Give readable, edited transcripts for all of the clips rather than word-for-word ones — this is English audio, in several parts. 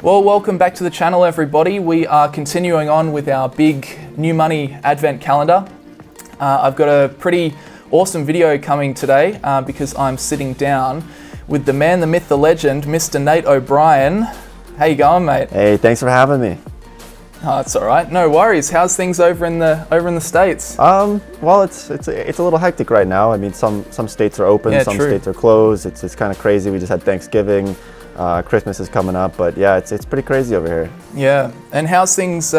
Well, welcome back to the channel, everybody. We are continuing on with our big new money advent calendar. I've got a pretty awesome video coming today because I'm sitting down with the man, the myth, the legend, Mr. Nate O'Brien. How you going, mate? Hey, thanks for having me. Oh, it's all right. No worries. How's things over in the States? Well, it's a little hectic right now. I mean, some states are open, some states are closed. It's kind of crazy. We just had Thanksgiving. Christmas is coming up, but yeah, it's pretty crazy over here. Yeah, and how's things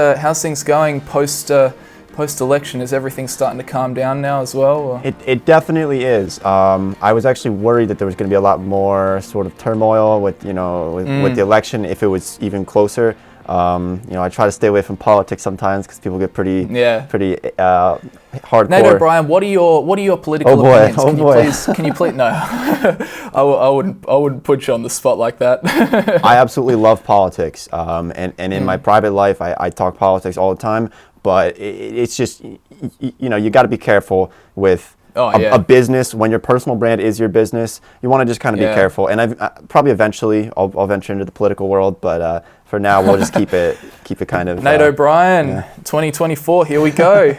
going post election? Is everything starting to calm down now as well? Or? It definitely is. I was actually worried that there was going to be a lot more sort of turmoil with the election if it was even closer. I try to stay away from politics sometimes because people get pretty hardcore. Nate O'Brien, what are your political opinions? Can you please? No, I wouldn't put you on the spot like that. I absolutely love politics, and in my private life, I talk politics all the time. But it's just you got to be careful with. A business, when your personal brand is your business, you want to just kind of be careful. And I've probably eventually I'll venture into the political world, but for now we'll just keep it kind of. Nate O'Brien, 2024, here we go.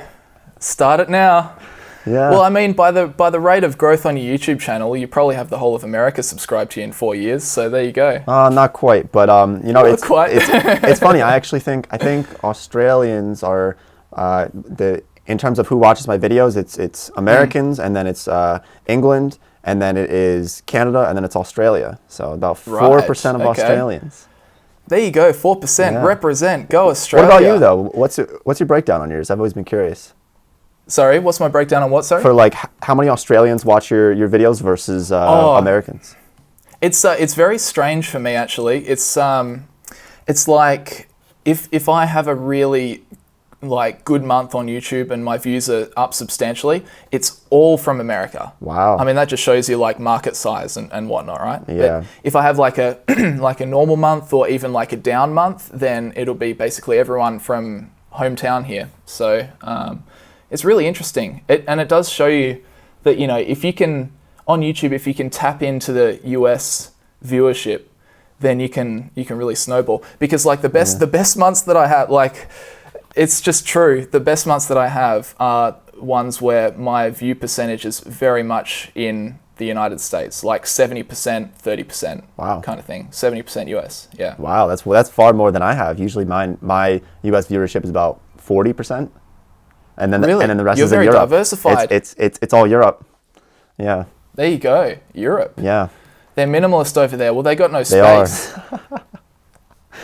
Start it now. Yeah. Well, I mean, by the rate of growth on your YouTube channel, you probably have the whole of America subscribed to you in 4 years. So there you go. Not quite, but it's funny. I think Australians are in terms of who watches my videos, it's Americans, and then it's England, and then it is Canada, and then it's Australia. So about 4% of Australians. There you go, 4%. Yeah. Represent, go Australia. What about you though? What's your breakdown on yours? I've always been curious. Sorry, what's my breakdown on what? Sorry. For like how many Australians watch your videos versus Americans? It's very strange for me actually. It's like if I have a really good month on YouTube and my views are up substantially, it's all from America. Wow. I mean, that just shows you like market size and whatnot, right? Yeah. But if I have like a like a normal month or even like a down month, then it'll be basically everyone from hometown here. So it's really interesting. And it does show you that, if you can, on YouTube, if you can tap into the US viewership, then you can really snowball. Because like the best months that I have, like, it's just true. The best months that I have are ones where my view percentage is very much in the United States, like 70%, 30% kind of thing. 70% US, yeah. Wow, that's far more than I have. Usually my US viewership is about 40%. And then really? And then the rest You're is in very Europe. Diversified. It's all Europe. Yeah. There you go. Europe. Yeah. They're minimalist over there. Well, they got no space. They are.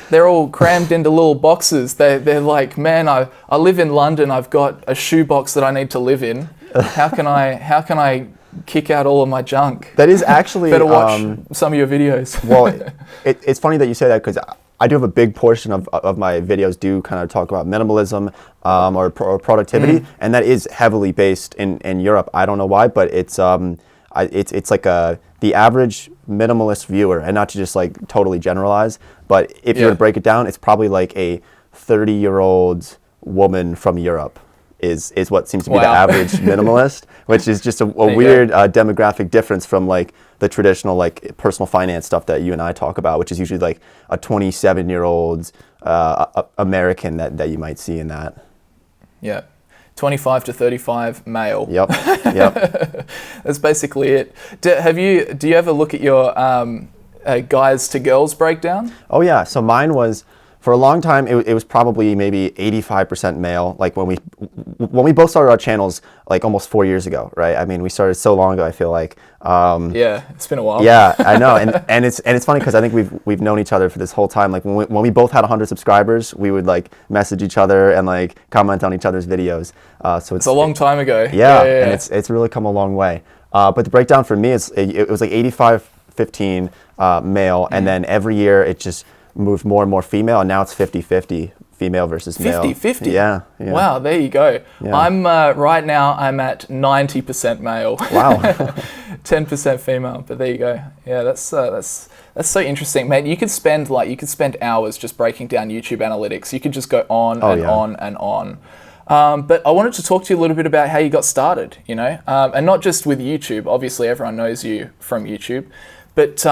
They're all crammed into little boxes. They're like, man, I live in London. I've got a shoebox that I need to live in. How can I kick out all of my junk? That is actually better watch some of your videos. Well, it's funny that you say that because I do have a big portion of my videos do kind of talk about minimalism or productivity, and that is heavily based in Europe. I don't know why, but it's like the average minimalist viewer, and not to just like totally generalize, but if you were to break it down, it's probably like a 30-year-old woman from Europe is what seems to be the average minimalist, which is just a weird demographic difference from like the traditional like personal finance stuff that you and I talk about, which is usually like a 27-year-old American that you might see in that. Yeah. 25 to 35 male. Yep. That's basically it. Do you ever look at your guys to girls breakdown? Oh yeah. So mine was, for a long time, it was probably maybe 85% male. Like when we both started our channels, like almost 4 years ago, right? I mean, we started so long ago. I feel like. Yeah, it's been a while. Yeah, I know, and it's funny because I think we've known each other for this whole time. Like when we both had 100 subscribers, we would like message each other and like comment on each other's videos. So it's a long time ago. Yeah, and it's really come a long way. But the breakdown for me it was like 85-15 male, and then every year it just moved more and more female, and now it's 50-50 female versus male. 50-50? Yeah. Wow, there you go. Yeah. I'm right now I'm at 90% male. Wow. 10% female, but there you go. Yeah, that's so interesting, mate. You could spend hours just breaking down YouTube analytics. You could just go on on and on. But I wanted to talk to you a little bit about how you got started, and not just with YouTube. Obviously, everyone knows you from YouTube, but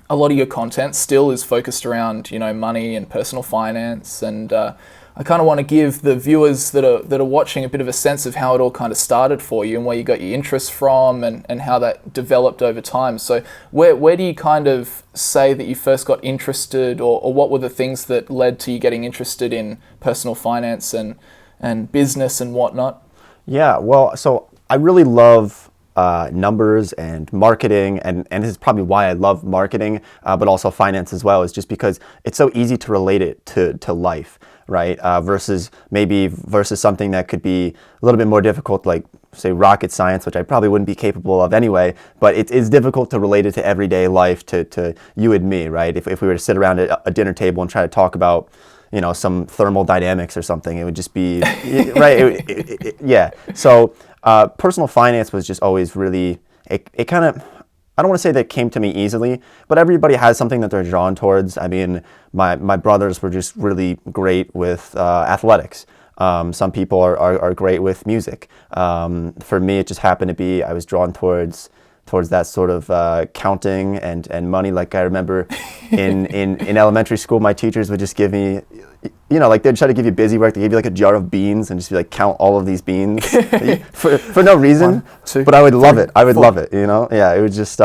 a lot of your content still is focused around, money and personal finance. And I kind of want to give the viewers that are watching a bit of a sense of how it all kind of started for you and where you got your interest from and how that developed over time. So where do you kind of say that you first got interested, or what were the things that led to you getting interested in personal finance and business and whatnot? Yeah, well, so I really love numbers and marketing, and this is probably why I love marketing, but also finance as well, is just because it's so easy to relate it to life, right? Versus something that could be a little bit more difficult, like say rocket science, which I probably wouldn't be capable of anyway, but it's difficult to relate it to everyday life, to you and me, right? If we were to sit around at a dinner table and try to talk about some thermodynamics or something, it would just be, right? Yeah. So personal finance was just always really, it kind of, I don't want to say that it came to me easily, but everybody has something that they're drawn towards. I mean, my brothers were just really great with athletics. Some people are great with music. For me, it just happened to be, I was drawn towards that sort of counting and money. Like I remember in elementary school, my teachers would just give me, like they'd try to give you busy work. They give you like a jar of beans and just be like, count all of these beans for no reason. 1, 2, but I would love it. I would 4. love it. Yeah, it was just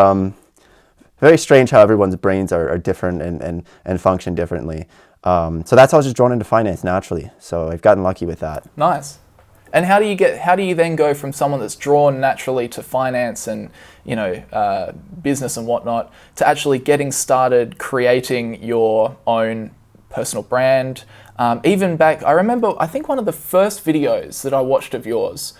very strange how everyone's brains are different and function differently. So that's how I was just drawn into finance naturally. So I've gotten lucky with that. Nice. And how do you then go from someone that's drawn naturally to finance and business and whatnot to actually getting started creating your own personal brand? Even back, I remember, I think one of the first videos that I watched of yours,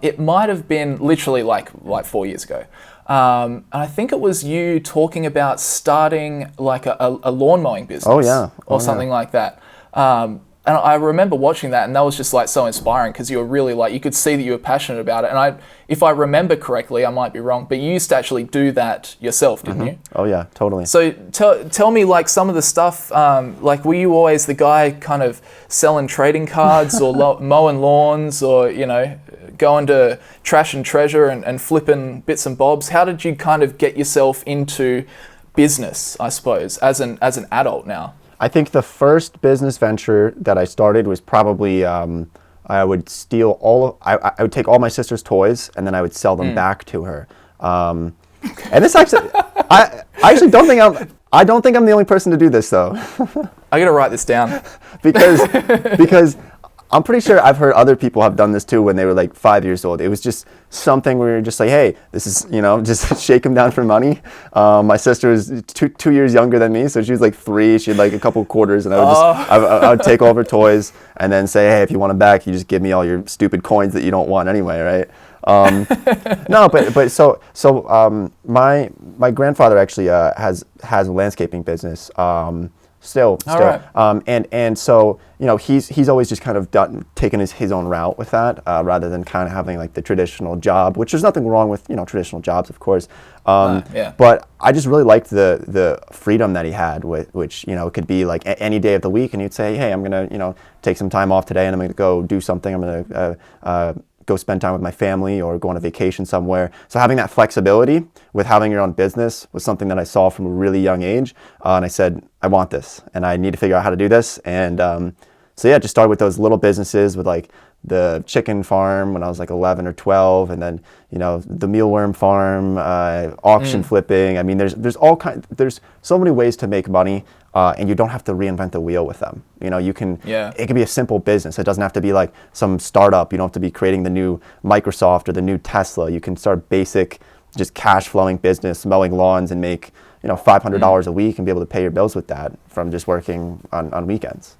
it might have been literally like 4 years ago. And I think it was you talking about starting like a lawn mowing business. Oh yeah. Or something like that. And I remember watching that, and that was just like so inspiring because you were really you could see that you were passionate about it. And if I remember correctly, I might be wrong, but you used to actually do that yourself, didn't you? Oh yeah, totally. So tell me like some of the stuff, were you always the guy kind of selling trading cards or mowing lawns or, going to Trash and Treasure and flipping bits and bobs? How did you kind of get yourself into business, I suppose, as an adult now? I think the first business venture that I started was probably I would steal I would take all my sister's toys and then I would sell them back to her. And this actually, I actually don't think I'm the only person to do this though. I gotta write this down because I'm pretty sure I've heard other people have done this too when they were like 5 years old. It was just something where you're just like, hey, this is, just shake them down for money. My sister was two years younger than me, so she was like 3. She had like a couple quarters, and I would take all of her toys and then say, hey, if you want them back, you just give me all your stupid coins that you don't want anyway, right? No, but so my grandfather actually has a landscaping business. Still. Right. And so he's always just kind of taken his own route with that, rather than kind of having like the traditional job, which there's nothing wrong with traditional jobs, of course. Yeah. But I just really liked the freedom that he had, which it could be like any day of the week, and you'd say, hey, I'm gonna take some time off today, and I'm gonna go do something. I'm gonna go spend time with my family or go on a vacation somewhere. So having that flexibility with having your own business was something that I saw from a really young age. And I said, I want this and I need to figure out how to do this. And so yeah, just started with those little businesses with like the chicken farm when I was like 11 or 12, and then the mealworm farm, auction flipping. I mean, there's so many ways to make money, and you don't have to reinvent the wheel with them. You can. Yeah. It can be a simple business. It doesn't have to be like some startup. You don't have to be creating the new Microsoft or the new Tesla. You can start basic, just cash flowing business, mowing lawns, and make $500 a week and be able to pay your bills with that from just working on weekends.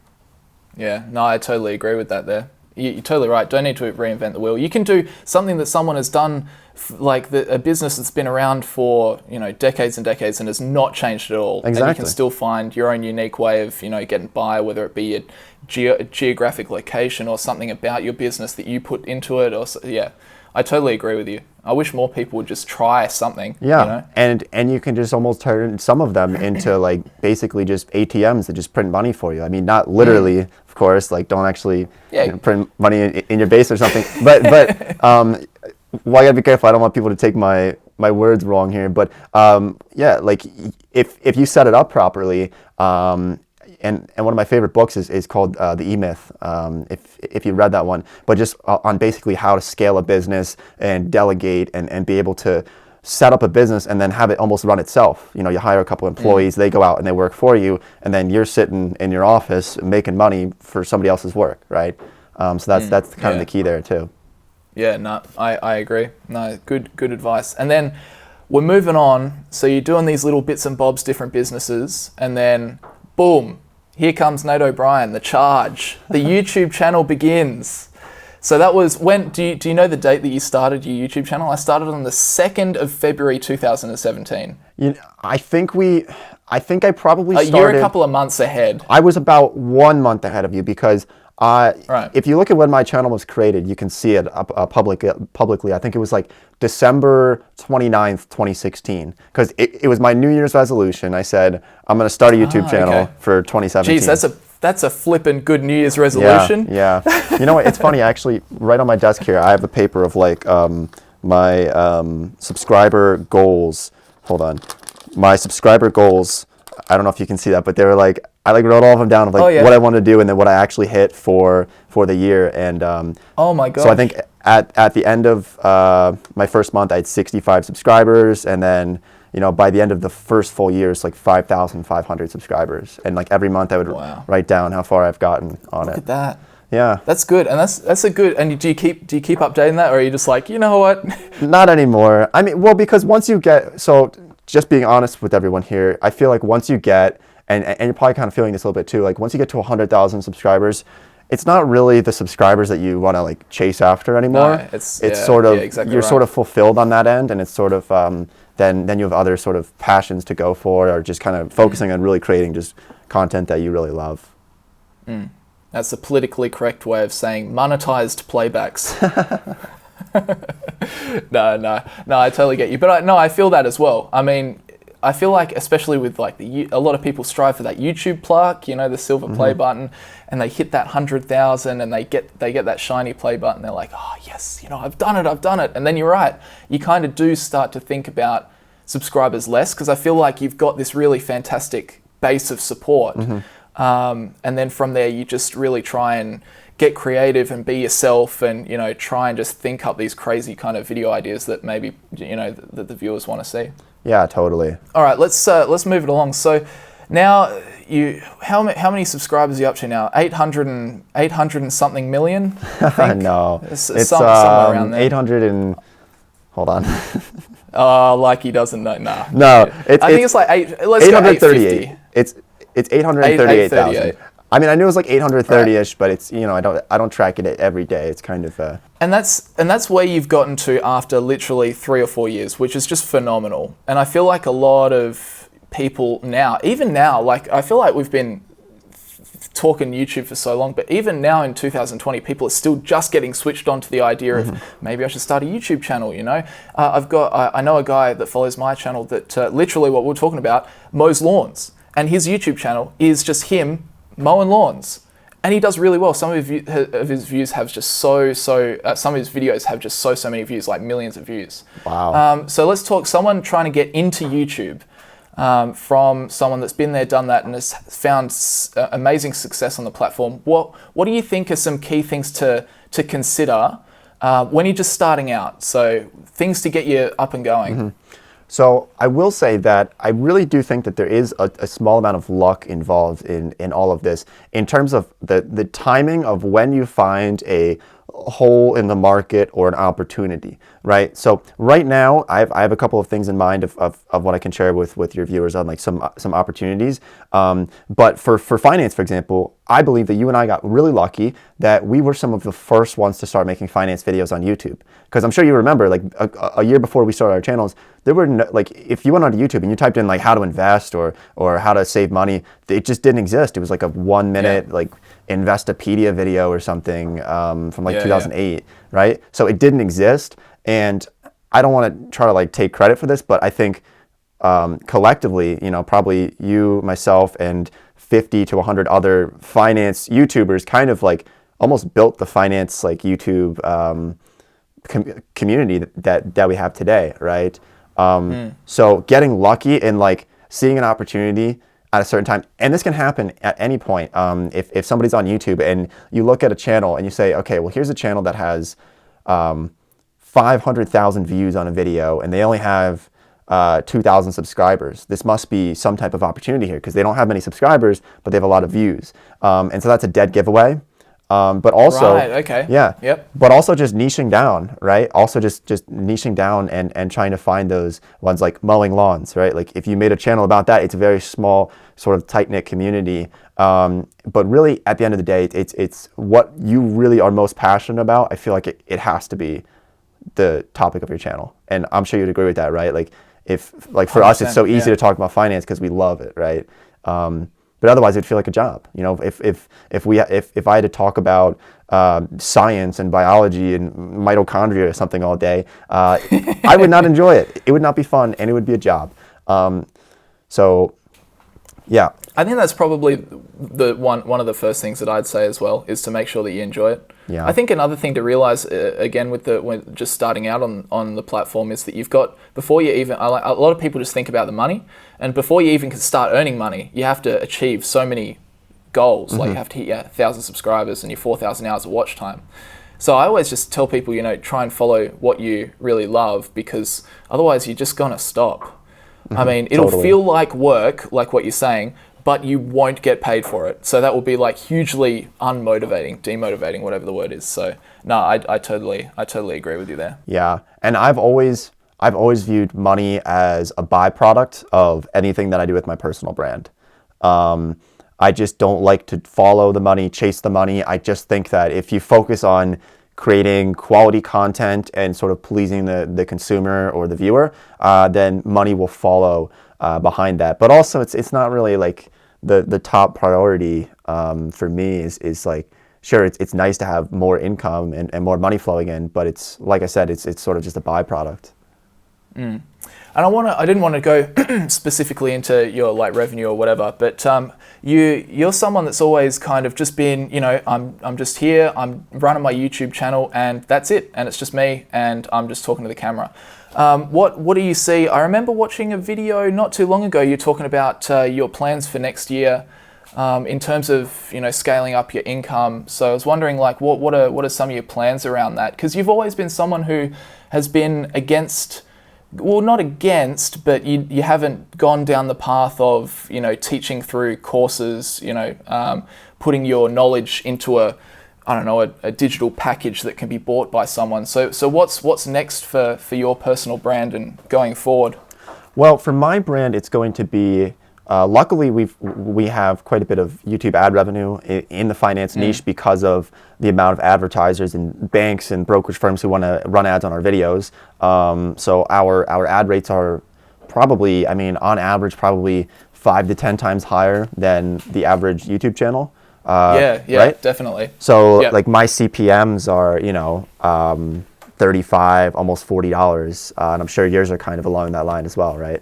Yeah. No, I totally agree with that there. You're totally right. Don't need to reinvent the wheel. You can do something that someone has done, like a business that's been around for decades and decades and has not changed at all. Exactly. And you can still find your own unique way of getting by, whether it be a geographic location or something about your business that you put into it. Yeah, I totally agree with you. I wish more people would just try something. Yeah, and you can just almost turn some of them into like basically just ATMs that just print money for you. I mean, not literally, of course. Like, don't actually print money in your base or something. But well, I gotta be careful. I don't want people to take my my words wrong here, but yeah, like if you set it up properly, and one of my favorite books is called The E-Myth, if you read that one, but just on basically how to scale a business and delegate and be able to set up a business and then have it almost run itself. You know, you hire a couple employees, they go out and they work for you, and then you're sitting in your office making money for somebody else's work, right? So that's kind of the key there too. Yeah, no, I agree. No, good advice. And then we're moving on. So you're doing these little bits and bobs, different businesses, and then boom, here comes Nate O'Brien, the charge. The YouTube channel begins. So that was when, do you know the date that you started your YouTube channel? I started on the 2nd of February 2017. I think I probably started... You're a couple of months ahead. I was about 1 month ahead of you because if you look at when my channel was created, you can see it publicly. I think it was like December 29th, 2016, because it was my New Year's resolution. I said, I'm going to start a YouTube channel for 2017. Jeez, that's a flippin' good New Year's resolution. Yeah. You know what? It's funny, actually, right on my desk here, I have a paper of like my subscriber goals. Hold on. My subscriber goals, I don't know if you can see that, but they were like, I like wrote all of them down of like what I wanted to do and then what I actually hit for the year. And oh my god! So I think at the end of my first month, I had 65 subscribers, and then by the end of the first full year, it's like 5,500 subscribers. And like every month, I would write down how far I've gotten on it. Look at that. Yeah, that's good, and that's a good. And do you keep updating that, or are you just like, you know what? Not anymore. I mean, well, because once you get just being honest with everyone here, I feel like once you get and you're probably kind of feeling this a little bit too, like once you get to 100,000 subscribers, it's not really the subscribers that you want to like chase after anymore. No, it's sort of exactly you're sort of fulfilled on that end, and it's sort of then you have other sort of passions to go for, or just kind of focusing on really creating just content that you really love. That's the politically correct way of saying monetized playbacks. No, I totally get you. But I feel that as well. I mean, I feel like, especially with like a lot of people strive for that YouTube plaque, the silver play button, and they hit that 100,000 and they get that shiny play button. They're like, oh yes, I've done it. And then you're right. You kind of do start to think about subscribers less, because I feel like you've got this really fantastic base of support. And then from there, you just really try and get creative and be yourself, and try and just think up these crazy kind of video ideas that maybe that the viewers want to see. Yeah, totally. All right, let's move it along. So now how many subscribers are you up to now? 800 and something million, I think? No, it's somewhere around there. 800 and hold on. Oh, like he doesn't know. Nah. No, I think it's like 838. It's 838,000. I mean, I knew it was like 830-ish, but it's I don't track it every day. It's kind of and that's where you've gotten to after literally 3 or 4 years, which is just phenomenal. And I feel like a lot of people now, even now, like I feel like we've been talking YouTube for so long, but even now in 2020, people are still just getting switched on to the idea of maybe I should start a YouTube channel. I know a guy that follows my channel that literally what we're talking about mows lawns, and his YouTube channel is just him mowing lawns, and he does really well. Some of his views have just some of his videos have just so many views, like millions of views. Wow. So let's talk someone trying to get into YouTube, from someone that's been there, done that, and has found amazing success on the platform. What do you think are some key things to consider when you're just starting out? So things to get you up and going. So I will say that I really do think that there is a small amount of luck involved in all of this, in terms of the timing of when you find a hole in the market or an opportunity, right? So right now I have a couple of things in mind of what I can share with your viewers on like some opportunities. But for finance, for example, I believe that you and I got really lucky that we were some of the first ones to start making finance videos on YouTube. Because I'm sure you remember, like a year before we started our channels, there were if you went onto YouTube and you typed in like how to invest or how to save money, it just didn't exist. It was like a 1 minute like Investopedia video or something from like 2008, right? So it didn't exist, and I don't want to try to like take credit for this, but I think collectively, probably you, myself, and 50 to 100 other finance YouTubers kind of like almost built the finance like YouTube community that we have today, right? So getting lucky and like seeing an opportunity at a certain time, and this can happen at any point. If somebody's on YouTube and you look at a channel and you say, okay, well, here's a channel that has 500,000 views on a video and they only have 2,000 subscribers. This must be some type of opportunity here because they don't have many subscribers, but they have a lot of views. And so that's a dead giveaway. But also, right, okay. Yeah. Yep. But also just niching down, right? Also just niching down and trying to find those ones like mowing lawns, right? Like if you made a channel about that, it's a very small sort of tight-knit community. But really at the end of the day, it's what you really are most passionate about. I feel like it has to be the topic of your channel. And I'm sure you'd agree with that, right? Like if like for us, it's so easy to talk about finance because we love it, right? But otherwise, it'd feel like a job. You know, if I had to talk about science and biology and mitochondria or something all day, I would not enjoy it. It would not be fun, and it would be a job. So, yeah. I think that's probably the one of the first things that I'd say as well is to make sure that you enjoy it. Yeah. I think another thing to realize again when just starting out on the platform is that you've got before you even a lot of people just think about the money, and before you even can start earning money, you have to achieve so many goals. Like you have to hit your 1,000 subscribers and your 4,000 hours of watch time. So I always just tell people, try and follow what you really love because otherwise you're just gonna stop. I mean, it'll feel like work, like what you're saying, but you won't get paid for it. So that will be like hugely unmotivating, demotivating, whatever the word is. So no, I totally agree with you there. Yeah, and I've always viewed money as a byproduct of anything that I do with my personal brand. I just don't like to follow the money, chase the money. I just think that if you focus on creating quality content and sort of pleasing the consumer or the viewer, then money will follow behind that. But also, it's not really like the top priority for me is like, sure, it's nice to have more income and more money flowing in, but it's like I said, it's sort of just a byproduct. And I didn't want to go specifically into your like revenue or whatever, but you're someone that's always kind of just been, I'm just here, I'm running my YouTube channel and that's it, and it's just me and I'm just talking to the camera. What do you see? I remember watching a video not too long ago. You're talking about your plans for next year in terms of scaling up your income. So I was wondering like what are some of your plans around that? Because you've always been someone who has been against. Well, not against, but you haven't gone down the path of, teaching through courses, putting your knowledge into a digital package that can be bought by someone. So what's next for your personal brand and going forward? Well, for my brand, it's going to be, luckily we have quite a bit of YouTube ad revenue in the finance niche because of the amount of advertisers and banks and brokerage firms who want to run ads on our videos. So our ad rates are probably, on average, probably 5 to 10 times higher than the average YouTube channel. Yeah, right? Definitely. So like my CPMs are, $35, almost $40, and I'm sure yours are kind of along that line as well, right?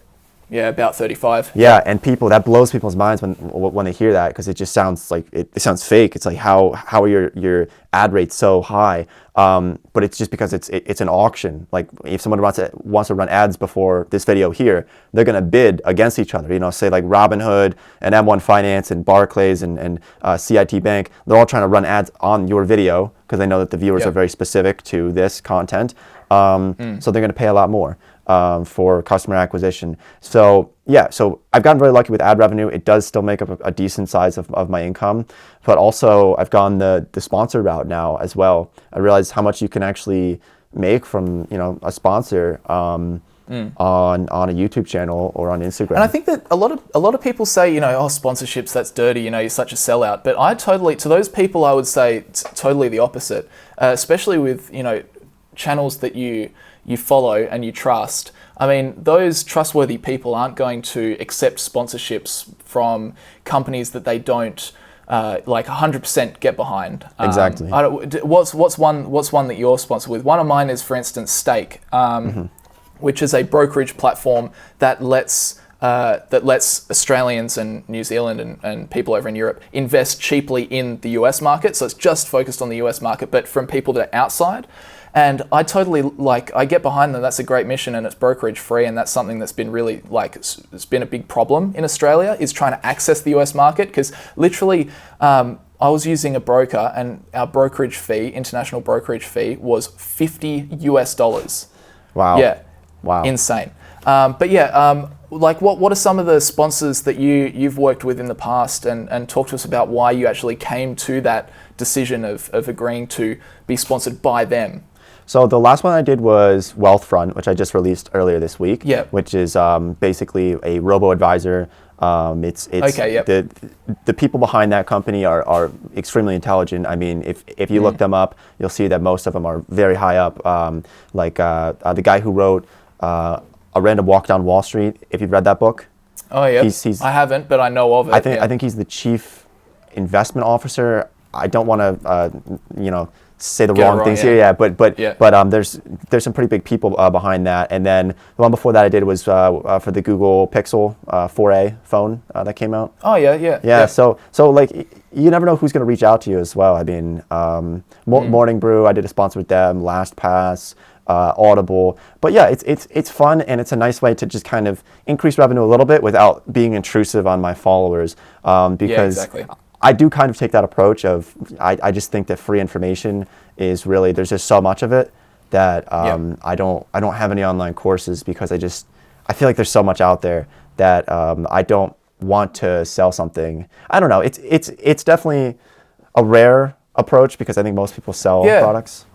Yeah, about 35. Yeah, and that blows people's minds when they hear that because it just sounds like it sounds fake. It's like how are your ad rates so high? But it's just because it's an auction. Like if someone wants to run ads before this video here, they're gonna bid against each other. Say like Robinhood and M1 Finance and Barclays and CIT Bank. They're all trying to run ads on your video because they know that the viewers are very specific to this content. So they're gonna pay a lot more for customer acquisition. So I've gotten very lucky with ad revenue. It does still make up a decent size of my income, but also I've gone the sponsor route now as well. I realized how much you can actually make from a sponsor on a YouTube channel or on Instagram. And I think that a lot of people say sponsorships, that's dirty, you're such a sellout. But to those people I would say it's totally the opposite, especially with channels that you follow and you trust. I mean, those trustworthy people aren't going to accept sponsorships from companies that they don't 100% get behind. Exactly. What's one that you're sponsored with? One of mine is, for instance, Stake, which is a brokerage platform that lets Australians and New Zealand and people over in Europe invest cheaply in the US market. So it's just focused on the US market, but from people that are outside. And I totally, like, I get behind them. That's a great mission, and it's brokerage free, and that's something that's been really, like, it's been a big problem in Australia, is trying to access the US market, because literally I was using a broker, and our brokerage fee, international brokerage fee, was $50 US. Wow. Yeah. Wow. Insane. But yeah, like what are some of the sponsors that you've worked with in the past, and talk to us about why you actually came to that decision of agreeing to be sponsored by them? So the last one I did was Wealthfront, which I just released earlier this week. Yeah. Which is basically a robo-advisor. It's okay, yep. The people behind that company are extremely intelligent. I mean, if you look them up, you'll see that most of them are very high up. The guy who wrote A Random Walk Down Wall Street, if you've read that book. Oh yeah. I haven't, but I know of it. I think he's the chief investment officer. I don't want to say the wrong things here. Yeah, but there's some pretty big people behind that. And then the one before that I did was for the Google Pixel 4a phone that came out. Oh yeah. Yeah. So like you never know who's going to reach out to you as well. I mean, Morning Brew, I did a sponsor with them. LastPass, Audible. But yeah, it's fun, and it's a nice way to just kind of increase revenue a little bit without being intrusive on my followers. Because yeah, exactly. I do kind of take that approach of I just think that free information is really, there's just so much of it that I don't have any online courses, because I feel like there's so much out there that I don't want to sell something. I don't know. It's definitely a rare approach, because I think most people sell products.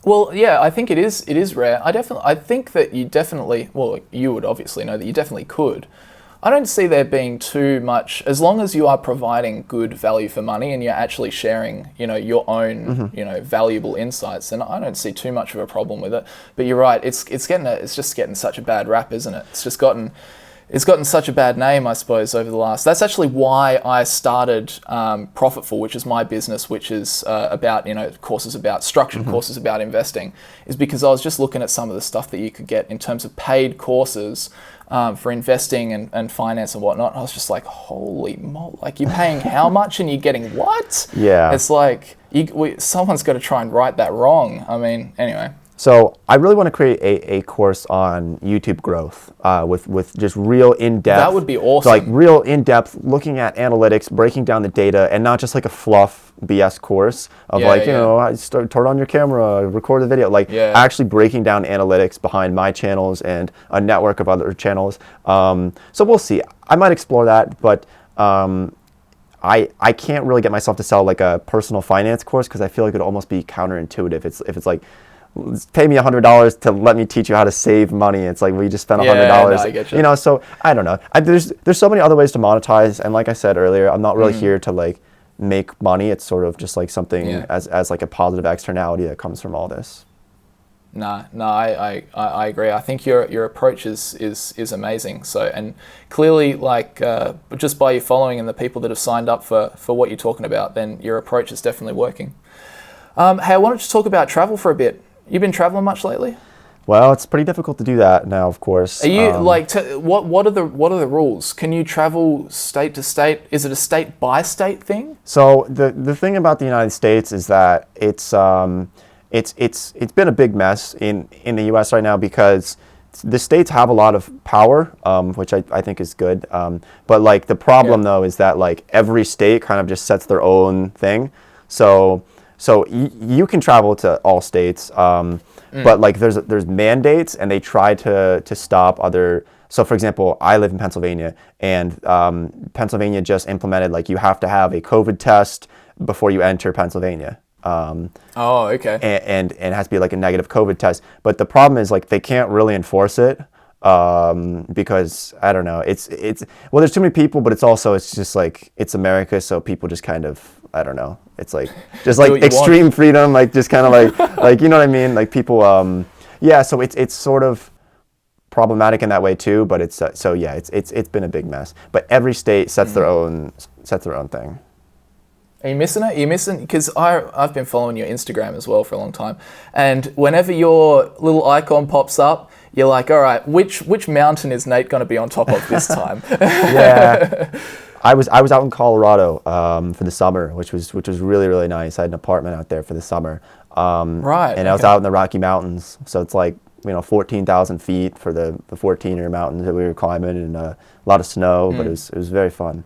Well, yeah, I think it is rare. I think that you would obviously know that you definitely could. I don't see there being too much, as long as you are providing good value for money and you're actually sharing, your own, valuable insights, then I don't see too much of a problem with it. But you're right, it's just getting such a bad rap, isn't it? It's gotten such a bad name, I suppose, over the last. That's actually why I started PROFITFUL, which is my business, which is about courses about structured courses about investing, is because I was just looking at some of the stuff that you could get in terms of paid courses for investing and finance and whatnot. I was just like, holy moly, like, you're paying how much and you're getting what? Yeah. It's like, someone's got to try and right that wrong. I mean, anyway. So I really want to create a course on YouTube growth with just real in-depth. That would be awesome. So like real in-depth, looking at analytics, breaking down the data, and not just like a fluff BS course of turn on your camera, record the video. Actually breaking down analytics behind my channels and a network of other channels. So we'll see. I might explore that, but I can't really get myself to sell like a personal finance course, because I feel like it would almost be counterintuitive. If it's like, pay me $100 to let me teach you how to save money. It's like, we just spent $100. No, I get you. So I don't know. There's so many other ways to monetize, and like I said earlier, I'm not really here to like make money. It's sort of just like something as like a positive externality that comes from all this. No, I agree. I think your approach is amazing. So, and clearly, like just by your following and the people that have signed up for what you're talking about, then your approach is definitely working. Hey, I wanted to talk about travel for a bit. You been traveling much lately? Well, it's pretty difficult to do that now, of course. Are you what are the rules? Can you travel state to state? Is it a state by state thing? So the thing about the United States is that it's been a big mess in the U.S. right now, because the states have a lot of power, which I think is good. But like the problem though is that like every state kind of just sets their own thing. So you can travel to all states, but like there's mandates, and they try to stop other. So for example, I live in Pennsylvania, and Pennsylvania just implemented like you have to have a COVID test before you enter Pennsylvania. Okay. And it has to be like a negative COVID test. But the problem is like they can't really enforce it. Because I don't know, it's well, there's too many people, but it's just like, it's America, so people just kind of, I don't know, it's like just like extreme freedom, like just kind of like you know what I mean, like people so it's sort of problematic in that way too, but it's it's been a big mess. But every state sets their own thing. Are you missing it? Are you missing? Because I've been following your Instagram as well for a long time, and whenever your little icon pops up, you're like, all right, which mountain is Nate going to be on top of this time? Yeah, I was out in Colorado for the summer, which was really, really nice. I had an apartment out there for the summer, Right. And I was out in the Rocky Mountains, so it's like 14,000 feet for the 14-year mountains that we were climbing, and a lot of snow, but it was very fun.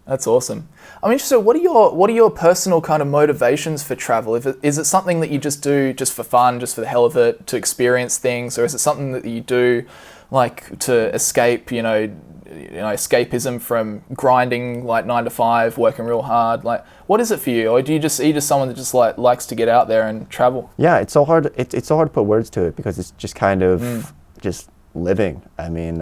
That's awesome. I'm interested. What are your personal kind of motivations for travel? Is it something that you just do just for fun, just for the hell of it, to experience things, or is it something that you do like to escape, escapism from grinding like 9 to 5, working real hard? Like, what is it for you? Or are you just someone that just like likes to get out there and travel? Yeah, it's so hard. It's so hard to put words to it because it's just kind of just living. I mean,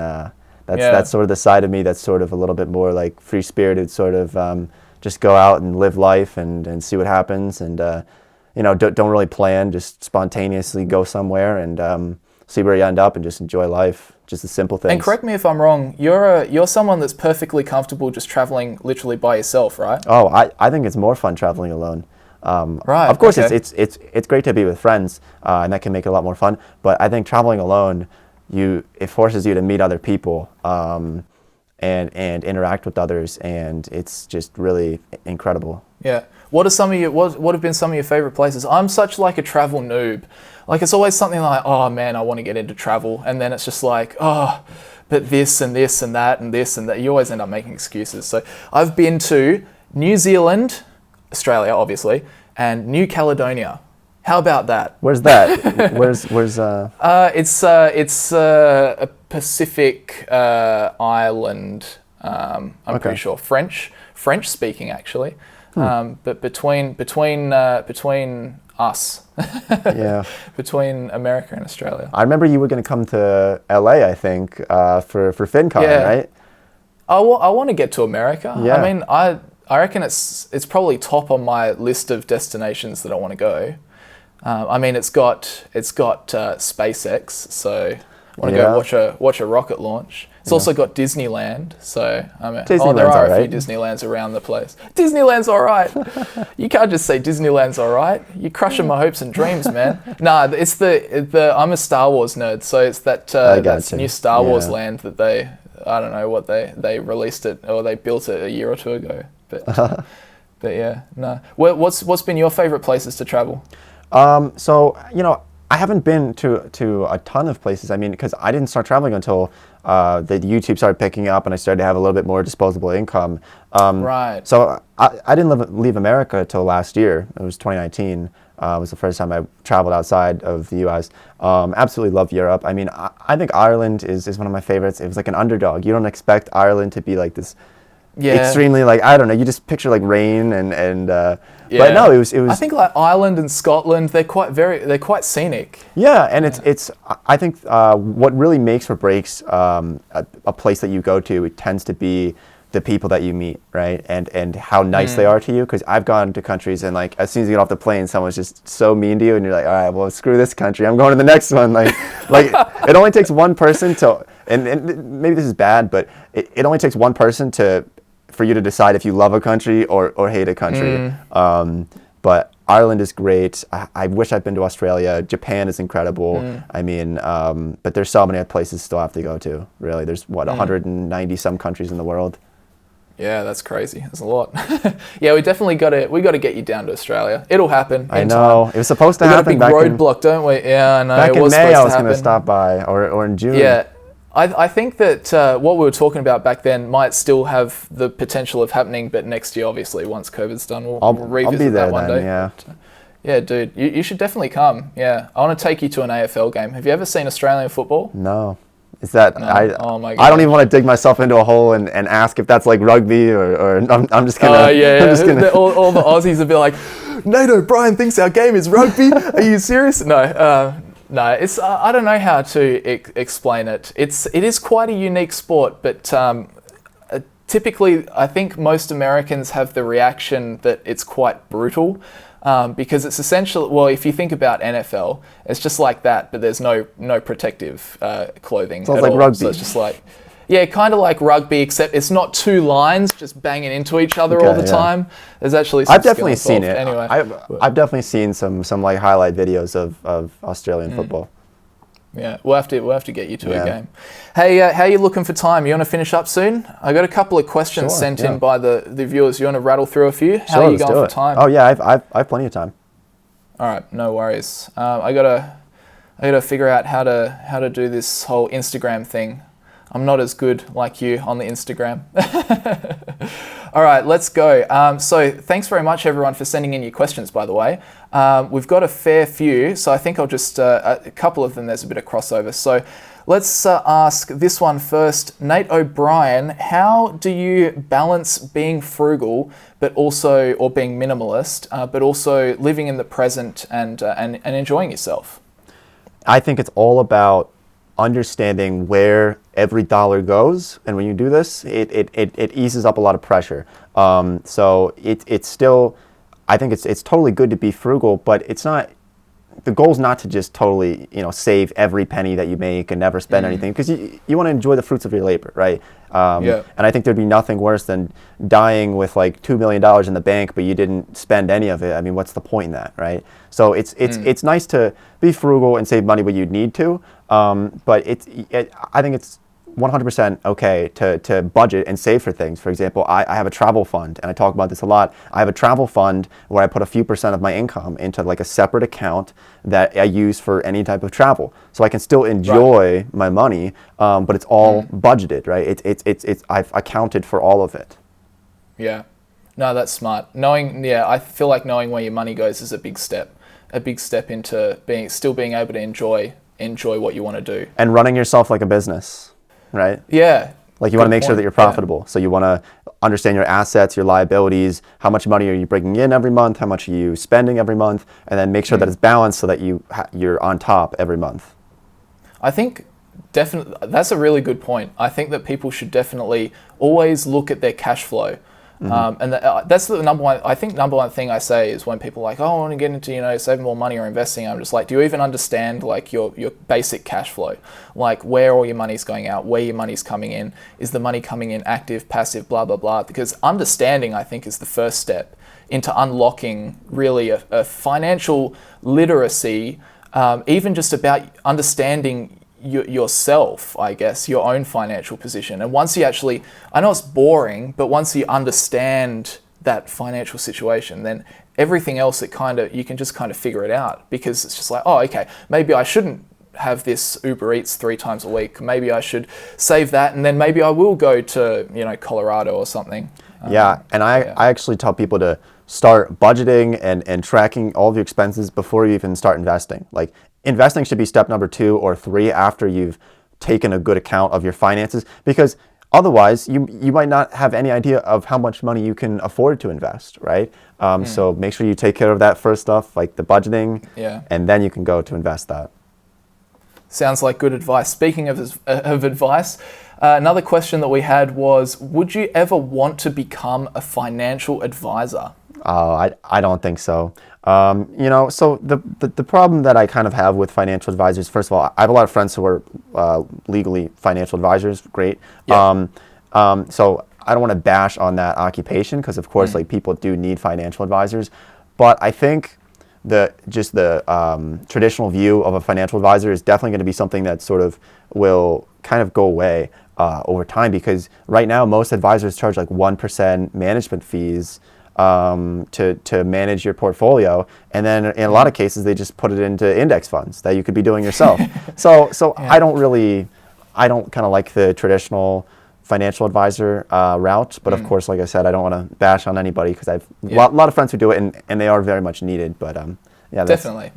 that's sort of the side of me that's sort of a little bit more like free-spirited, sort of just go out and live life and see what happens, and don't really plan, just spontaneously go somewhere and see where you end up and just enjoy life, just the simple things. And correct me if I'm wrong, you're someone that's perfectly comfortable just traveling literally by yourself, right? Oh, I think it's more fun traveling alone. Right. Of course, okay. it's great to be with friends, and that can make it a lot more fun. But I think traveling alone, it forces you to meet other people and interact with others, and it's just really incredible. Yeah. What have been some of your favorite places? I'm such like a travel noob. Like, it's always something like, oh man, I want to get into travel, and then it's just like, oh, but this and this and that and this and that. You always end up making excuses. So I've been to New Zealand, Australia, obviously, and New Caledonia. How about that? Where's that? where's It's a Pacific island. I'm pretty sure French speaking actually. But between us, between America and Australia. I remember you were going to come to LA, I think, for FinCon, right? I want to get to America. Yeah. I mean, I reckon it's probably top on my list of destinations that I want to go. I mean, it's got SpaceX, so I want to go watch a rocket launch. It's also got Disneyland, so I mean, there are a few Disneylands around the place. Disneyland's all right. You can't just say Disneyland's all right. You're crushing my hopes and dreams, man. Nah, it's the I'm a Star Wars nerd, so it's that new Star Wars land that I don't know what they released it or they built it a year or two ago, but yeah, no. What's been your favorite places to travel? So I haven't been to a ton of places. I mean, because I didn't start traveling until the YouTube started picking up and I started to have a little bit more disposable income. Right. So I didn't leave America till last year. It was 2019. It was the first time I traveled outside of the U.S. Absolutely love Europe. I mean, I think Ireland is one of my favorites. It was like an underdog. You don't expect Ireland to be like this extremely, like, I don't know, you just picture like rain and but no, it was I think like Ireland and Scotland, they're quite scenic. Yeah, and it's I think what really makes or breaks a place that you go to, it tends to be the people that you meet, right? And how nice they are to you, because I've gone to countries and like as soon as you get off the plane, someone's just so mean to you and you're like, all right, well, screw this country, I'm going to the next one. Like it only takes one person to, and maybe this is bad, but it only takes one person for you to decide if you love a country or hate a country. But Ireland is great. I wish I'd been to Australia. Japan is incredible. I mean, but there's so many places still have to go to, really. There's 190 some countries in the world. Yeah, that's crazy. That's a lot. Yeah, we definitely got to get you down to Australia. It'll happen. I know. It was supposed to happen. We got a big roadblock, don't we? Yeah, I know. Back in May, I was going to stop by, or in June. Yeah. I think that what we were talking about back then might still have the potential of happening, but next year, obviously, once COVID's done, we'll revisit that one day. Yeah. Yeah, dude, you should definitely come. Yeah, I want to take you to an AFL game. Have you ever seen Australian football? No. Is that Oh my God. I don't even want to dig myself into a hole and ask if that's like rugby or I'm just gonna. All the Aussies would be like, Nate O'Brien thinks our game is rugby. Are you serious? No. No, it's I don't know how to explain it. It is quite a unique sport, but typically I think most Americans have the reaction that it's quite brutal, because it's essentially, well, if you think about NFL, it's just like that, but there's no protective clothing. Sounds like rugby. So it's just like, yeah, kind of like rugby, except it's not two lines just banging into each other all the time. There's actually some I've definitely seen it. Anyway, I've definitely seen some like highlight videos of Australian football. Yeah, we'll have to get you to a game. Hey, how are you looking for time? You want to finish up soon? I got a couple of questions sent in by the viewers. You want to rattle through a few? How are you going for time? Oh yeah, I've plenty of time. All right, no worries. I gotta figure out how to do this whole Instagram thing. I'm not as good like you on the Instagram. All right, let's go. So thanks very much, everyone, for sending in your questions, by the way. We've got a fair few, so I think I'll just, a couple of them, there's a bit of crossover. So let's ask this one first. Nate O'Brien, how do you balance being frugal, or being minimalist, but also living in the present and enjoying yourself? I think it's all about understanding where every dollar goes, and when you do this, it eases up a lot of pressure. So it's still, I think it's totally good to be frugal, but it's not. The goal is not to just totally, save every penny that you make and never spend anything, because you want to enjoy the fruits of your labor, right? And I think there'd be nothing worse than dying with like $2 million in the bank, but you didn't spend any of it. I mean, what's the point in that, right? So it's nice to be frugal and save money when you need to, but I think it's 100% okay to budget and save for things. For example, I have a travel fund, and I talk about this a lot. I have a travel fund where I put a few percent of my income into like a separate account that I use for any type of travel, so I can still enjoy my money, but it's all budgeted, right? I've accounted for all of it. Yeah, no, that's smart. I feel like knowing where your money goes is a big step into being able to enjoy what you want to do, and running yourself like a business. Right? Yeah. Like you want to make sure that you're profitable. Yeah. So you want to understand your assets, your liabilities, how much money are you bringing in every month, how much are you spending every month, and then make sure that it's balanced so that you're on top every month. I think definitely that's a really good point. I think that people should definitely always look at their cash flow. And that's the number one thing I say is when people are like, oh, I want to get into, saving more money or investing. I'm just like, do you even understand like your basic cash flow? Like where all your money's going out, where your money's coming in, is the money coming in active, passive, blah, blah, blah. Because understanding, I think, is the first step into unlocking really a financial literacy, even just about understanding yourself, I guess, your own financial position. And once you actually, I know it's boring, but once you understand that financial situation, then everything else, you can just kind of figure it out, because it's just like, oh, okay, maybe I shouldn't have this Uber Eats 3 times a week. Maybe I should save that, and then maybe I will go to, Colorado or something. And I actually tell people to start budgeting and tracking all of your expenses before you even start investing. Like, investing should be step number 2 or 3 after you've taken a good account of your finances, because otherwise you might not have any idea of how much money you can afford to invest, right? So make sure you take care of that first stuff, like the budgeting, and then you can go to invest that. Sounds like good advice. Speaking of advice, another question that we had was, would you ever want to become a financial advisor? I don't think so. So the problem that I kind of have with financial advisors, first of all, I have a lot of friends who are legally financial advisors. Great. So I don't want to bash on that occupation, because of course, like, people do need financial advisors, but I think the traditional view of a financial advisor is definitely going to be something that sort of will kind of go away over time, because right now most advisors charge like 1% management fees to manage your portfolio, and then in a lot of cases they just put it into index funds that you could be doing yourself. So I don't kind of like the traditional financial advisor route, but of course, like I said, I don't want to bash on anybody, because I have a lot of friends who do it, and they are very much needed. But definitely.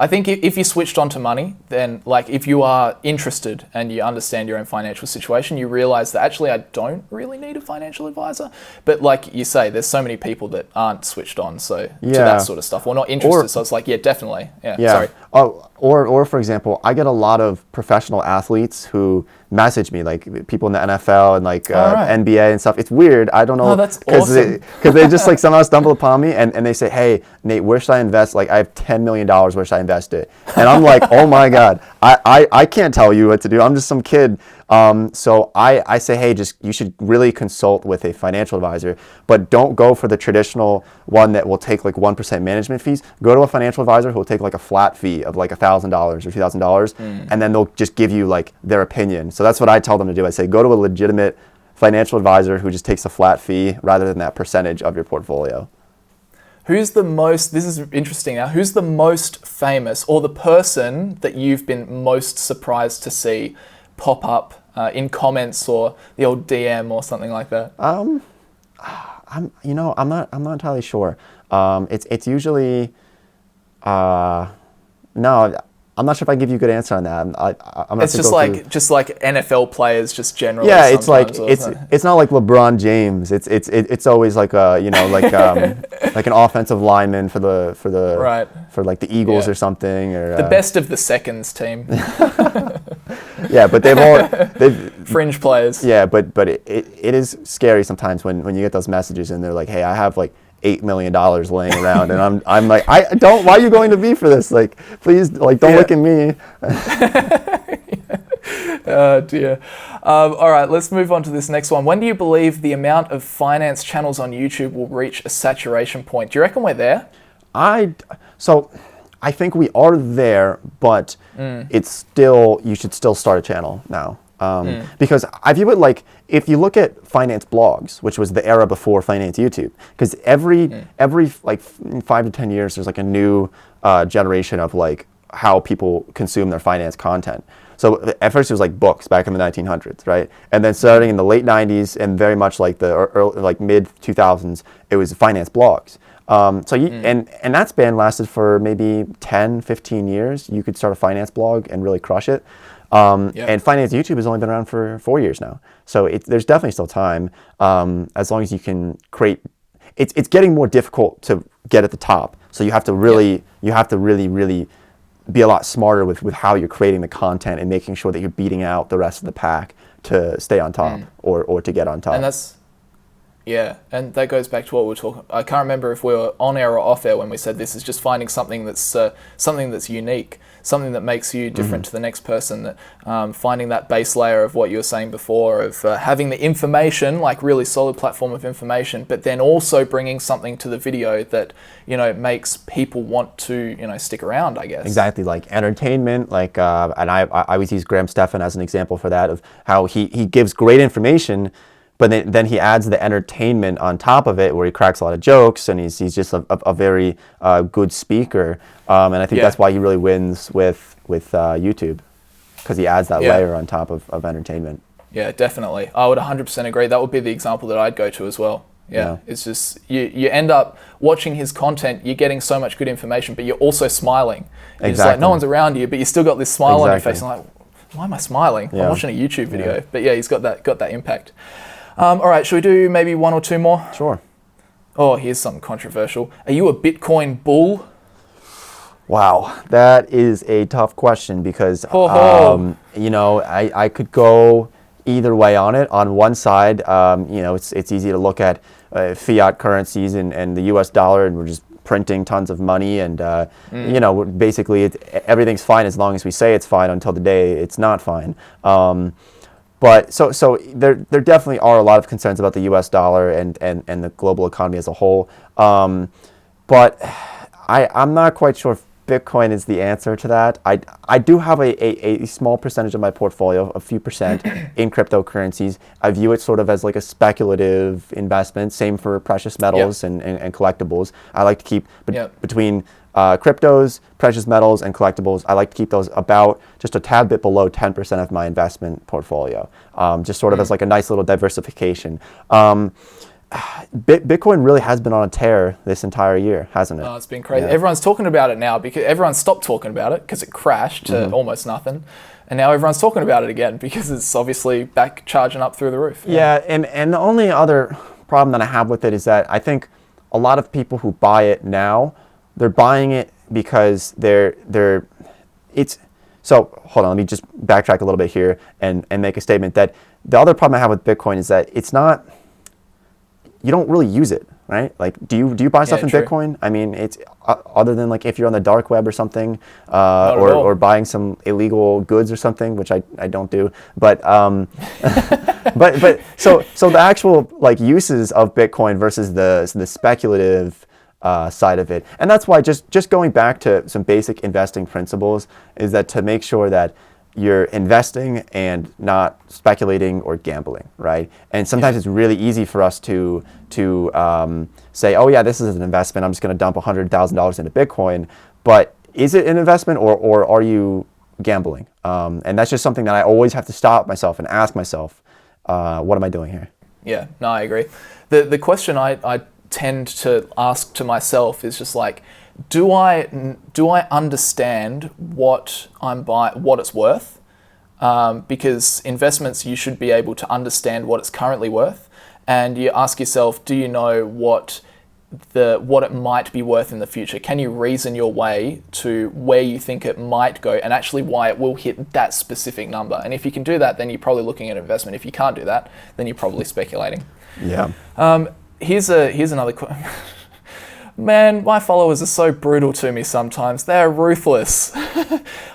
I think if you switched on to money, then like if you are interested and you understand your own financial situation, you realize that actually I don't really need a financial advisor. But like you say, there's so many people that aren't switched on to that sort of stuff, or not interested. So it's like, definitely. Sorry. Or for example, I get a lot of professional athletes who message me, like people in the NFL and like NBA and stuff. It's weird. I don't know. Oh, that's awesome. Because they just like somehow stumble upon me and they say, hey, Nate, where should I invest? Like, I have $10 million. Where should I invest it? And I'm like, oh my God, I can't tell you what to do. I'm just some kid. So I say, hey, you should really consult with a financial advisor, but don't go for the traditional one that will take like 1% management fees. Go to a financial advisor who will take like a flat fee of like $1,000 or $2,000, and then they'll just give you like their opinion. So that's what I tell them to do. I say, go to a legitimate financial advisor who just takes a flat fee rather than that percentage of your portfolio. Who's the most, this is interesting now, who's the most famous or the person that you've been most surprised to see pop up in comments or the old DM or something like that? I'm not entirely sure. It's usually, no, I'm not sure if I can give you a good answer on that. I'm not it's just like NFL players, just generally. Yeah, it's like it's not like LeBron James. It's always like like an offensive lineman for like the Eagles or something, or the best of the seconds team. Yeah, but they've fringe players. Yeah, but it is scary sometimes when you get those messages and they're like, hey, I have like $8 million laying around, and I'm like, why are you going to me for this? Like, please, like, don't look at me. Oh dear. All right, let's move on to this next one. When do you believe the amount of finance channels on YouTube will reach a saturation point? Do you reckon we're there? I think we are there, but it's still, you should still start a channel now. Because I view it like, if you look at finance blogs, which was the era before finance YouTube, because every like 5 to 10 years, there's like a new generation of like how people consume their finance content. So at first it was like books back in the 1900s, right? And then starting in the late 90s and very much like the early, like mid 2000s, it was finance blogs. And that span lasted for maybe 10, 15 years. You could start a finance blog and really crush it. And finance YouTube has only been around for 4 years now. So there's definitely still time, as long as you can create. It's getting more difficult to get at the top. So you have to really, really be a lot smarter with how you're creating the content and making sure that you're beating out the rest of the pack to stay on top or to get on top. And that goes back to what we were talking. I can't remember if we were on air or off air when we said this is just finding something that's unique, something that makes you different to the next person. That finding that base layer of what you were saying before, of having the information, like really solid platform of information, but then also bringing something to the video that makes people want to stick around, I guess. Exactly, like entertainment, like and I always use Graham Stephan as an example for that, of how he gives great information. But then he adds the entertainment on top of it, where he cracks a lot of jokes, and he's just a very good speaker. And I think that's why he really wins with YouTube, because he adds that layer on top of entertainment. Yeah, definitely. I would 100% agree. That would be the example that I'd go to as well. Yeah. It's just, you end up watching his content, you're getting so much good information, but you're also smiling. Exactly. It's like no one's around you, but you still got this smile on your face. And like, why am I smiling? I'm watching a YouTube video. Yeah. But yeah, he's got that impact. All right, should we do maybe one or two more? Sure. Oh, here's something controversial. Are you a Bitcoin bull? Wow, that is a tough question, because I could go either way on it. On one side, it's easy to look at fiat currencies and the U.S. dollar, and we're just printing tons of money, and basically everything's fine as long as we say it's fine, until the day it's not fine. But so there definitely are a lot of concerns about the U.S. dollar and the global economy as a whole. But I'm not quite sure if Bitcoin is the answer to that. I do have a small percentage of my portfolio, a few percent, in cryptocurrencies. I view it sort of as like a speculative investment. Same for precious metals and collectibles. I like to keep between cryptos, precious metals, and collectibles. I like to keep those about just a tad bit below 10% of my investment portfolio, just sort of as like a nice little diversification. Bitcoin really has been on a tear this entire year, hasn't it? Oh, it's been crazy. Yeah. Everyone's talking about it now, because everyone stopped talking about it because it crashed to almost nothing. And now everyone's talking about it again because it's obviously back charging up through the roof. Yeah, and the only other problem that I have with it is that I think a lot of people who buy it now, they're buying it because so hold on, let me just backtrack a little bit here and make a statement that the other problem I have with Bitcoin is that it's not, you don't really use it, right? Like, do you buy stuff in Bitcoin? I mean, it's other than like if you're on the dark web or something, or buying some illegal goods or something, which I don't do. But but so the actual like uses of Bitcoin versus the speculative side of it, and that's why just going back to some basic investing principles is that to make sure that you're investing and not speculating or gambling, right? And sometimes it's really easy for us to say, oh yeah, this is an investment. I'm just going to dump $100,000 into Bitcoin. But is it an investment or are you gambling? And that's just something that I always have to stop myself and ask myself, what am I doing here? Yeah, no, I agree. The question I tend to ask to myself is just like, do I understand what I'm buying, what it's worth? Because investments, you should be able to understand what it's currently worth, and you ask yourself, do you know what it might be worth in the future? Can you reason your way to where you think it might go and actually why it will hit that specific number? And if you can do that, then you're probably looking at investment. If you can't do that, then you're probably speculating. Yeah. Here's another question. Man, my followers are so brutal to me sometimes. They're ruthless.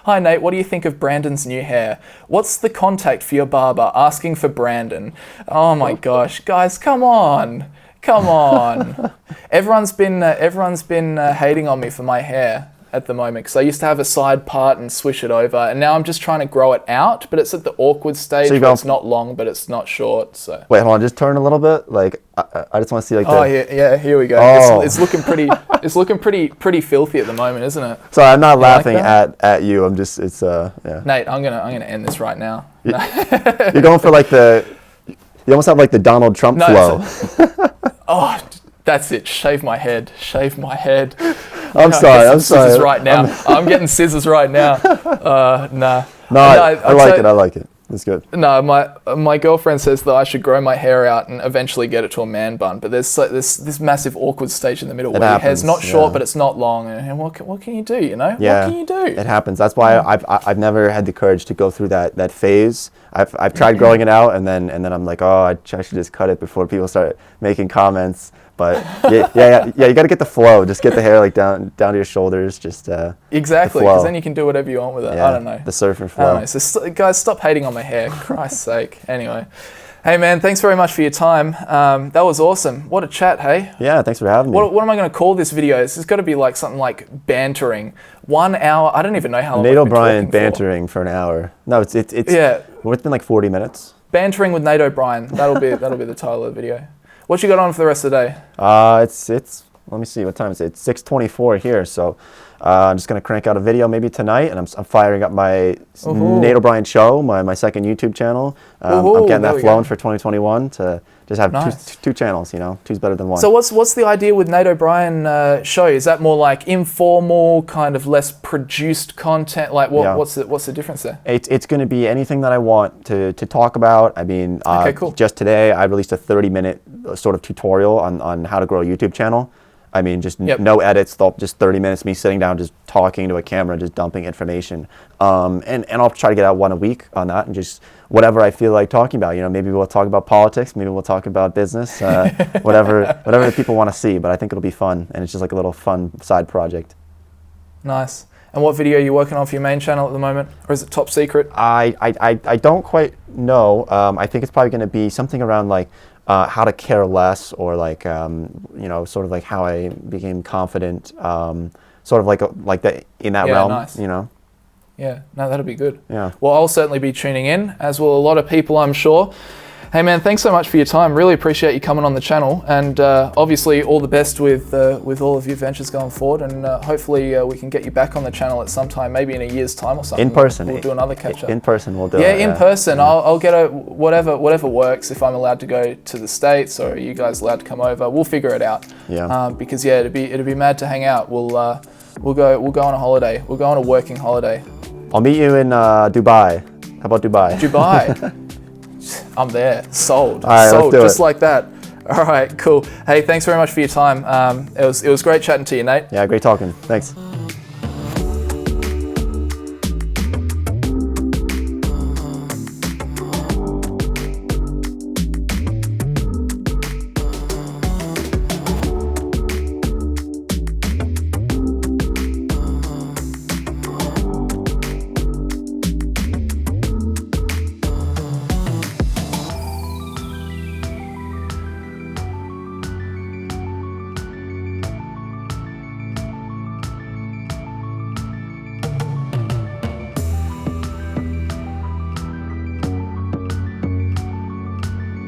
Hi Nate, what do you think of Brandon's new hair? What's the contact for your barber? Asking for Brandon. Oh my gosh, guys, come on. Come on. Everyone's been hating on me for my hair at the moment because I used to have a side part and swish it over, and now I'm just trying to grow it out, but it's at the awkward stage where it's not long, but it's not short. So wait, hold on, just turn a little bit. Like I just want to see like. Oh yeah, here we go. Oh. It's looking pretty. It's looking pretty filthy at the moment, isn't it? Sorry, I'm not laughing like at you. I'm just yeah. Nate, I'm gonna end this right now. You're going for like you almost have like the Donald Trump flow. Oh, that's it. Shave my head. I'm sorry. Scissors right now. I'm getting scissors right now. Nah. No, I like it. It's good. No, my girlfriend says that I should grow my hair out and eventually get it to a man bun. But there's this massive awkward stage in the middle where your hair's not short, but it's not long. And what can you do? You know? Yeah, what can you do? It happens. That's why I've never had the courage to go through that phase. I've tried growing it out, and then I'm like, oh, I should just cut it before people start making comments. But yeah, you got to get the flow. Just get the hair like down to your shoulders. Just exactly, because then you can do whatever you want with it. Yeah, I don't know. The surfer flow. I don't know. So guys, stop hating on my hair. Christ's sake. Anyway, hey man, thanks very much for your time. That was awesome. What a chat, hey. Yeah, thanks for having me. What am I going to call this video? This has got to be like something like bantering. 1 hour. I don't even know how long. Nate O'Brien bantering for an hour. No, it's yeah. Well, it's been like 40 minutes. Bantering with Nate O'Brien. That'll be the title of the video. What you got on for the rest of the day? It's let me see what time is it. It's 6:24 here, so I'm just gonna crank out a video maybe tonight, and I'm firing up my Nate O'Brien show, my second YouTube channel. I'm getting that flowing for 2021 to just have two channels. You know, two's better than one. So what's the idea with Nate O'Brien show? Is that more like informal, kind of less produced content? Like what's the difference there? It's going to be anything that I want to talk about. I mean, okay, cool. Just today I released a 30-minute sort of tutorial on how to grow a YouTube channel. I mean, just no edits, just 30 minutes, me sitting down, just talking to a camera, just dumping information. And I'll try to get out one a week on that, and just whatever I feel like talking about. You know, maybe we'll talk about politics, maybe we'll talk about business, whatever people want to see. But I think it'll be fun, and it's just like a little fun side project. Nice. And what video are you working on for your main channel at the moment, or is it top secret? I don't quite know. I think it's probably going to be something around like how to care less, or like you know, sort of like how I became confident, sort of like that in that realm. Nice. You know. Yeah. No, that'll be good. Yeah. Well, I'll certainly be tuning in, as will a lot of people, I'm sure. Hey man, thanks so much for your time. Really appreciate you coming on the channel, and obviously all the best with all of your ventures going forward, and hopefully we can get you back on the channel at some time, maybe in a year's time or something. In person. We'll do another catch up. In person, we'll do it. Yeah, in person. Yeah. I'll get whatever works. If I'm allowed to go to the States, or are you guys allowed to come over, we'll figure it out. Yeah. Because yeah, it'd be mad to hang out. We'll go on a holiday. We'll go on a working holiday. I'll meet you in Dubai. How about Dubai? Dubai. I'm there. Sold. All right, sold. Let's do just it. Like that. All right, cool. Hey, thanks very much for your time. It was great chatting to you, Nate. Yeah, great talking. Thanks.